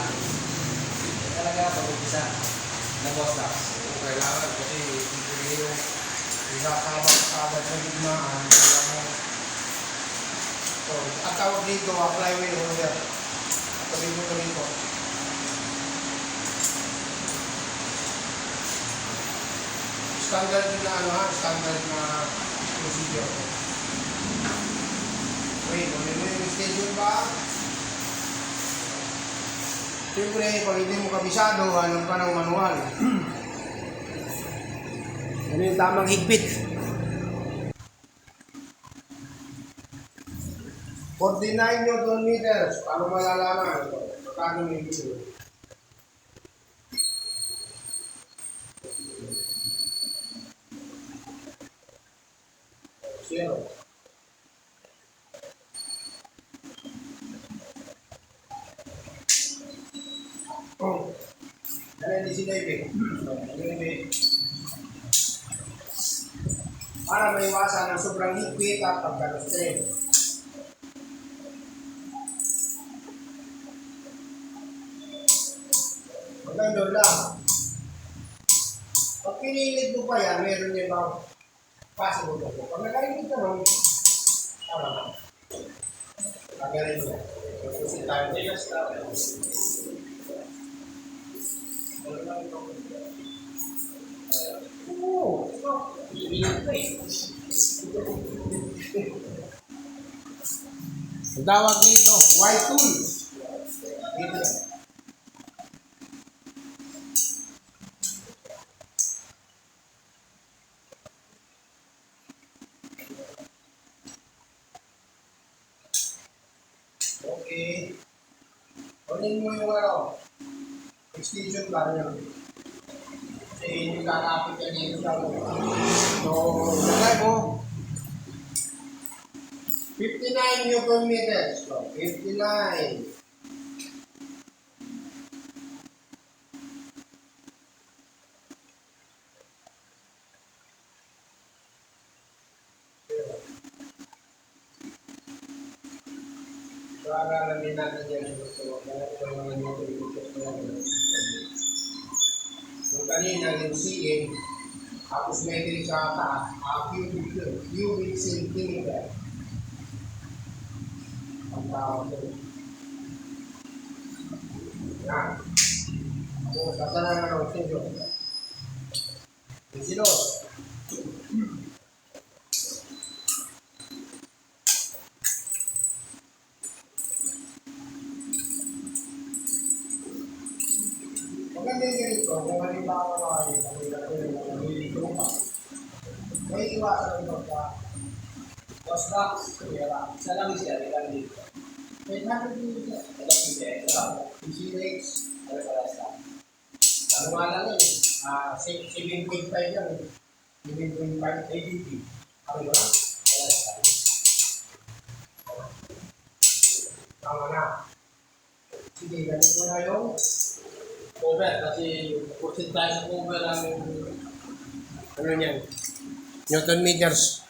pag-umpisa. Talaga pag-umpisa na boss tax. Kailangan kasi hindi yung sabag sa gitnaan. So, at tawag dito, apply wheel holder. Tabi mo ito rito. Standard na ano ha, standard na procedure. Wait, kunin mo yung schedule ba? Siyempre, pag hindi mo kabisado, hanap ka ng manual. Ano yung tamang higpit? 49 Newton meters. Paano malalaman ito? Magkano yung higpit? Zero. Oh. Ano yung 19? Para maiwasan ang sobrang higpit at pagkalustrain. Magandang lang. Pag pinilit mo pa yan, meron yung bang possible ko. Pag nagalilit ka nun, tama na. Pagaling mo. Kasi tayo nila sa oo. Ang tawag dito, white tool. Dito yan. Okay. Kunin mo yung ano, extension plan yan. Kasi hindi kakapit yan dito sa ano. So, lagay mo. 59 Newton meters. So, 59. So, alamin natin yan yung gusto. Kaya ito naman yung tuliputos na yan. Yung kanina, yung CM, tapos metric sa taas, cubic centimeter. Ang tawag ko. Yan. Tapos, basta na nga ng sensor. Yung silos. Maganda yung ganito, kung halimbawa makakita, nilito pa. May iwasan ito pa. Was box, kaya isa lang siya, ilang dito. May natin dito siya. Ito PCH, ano pala sa? Ano nga lang yun, 7.5 lang. 7.5 ADP. Ano ba? Tama na. Sige, ganit mo na yung cover kasi percentage sa cover ang ano niyan, Newton meters.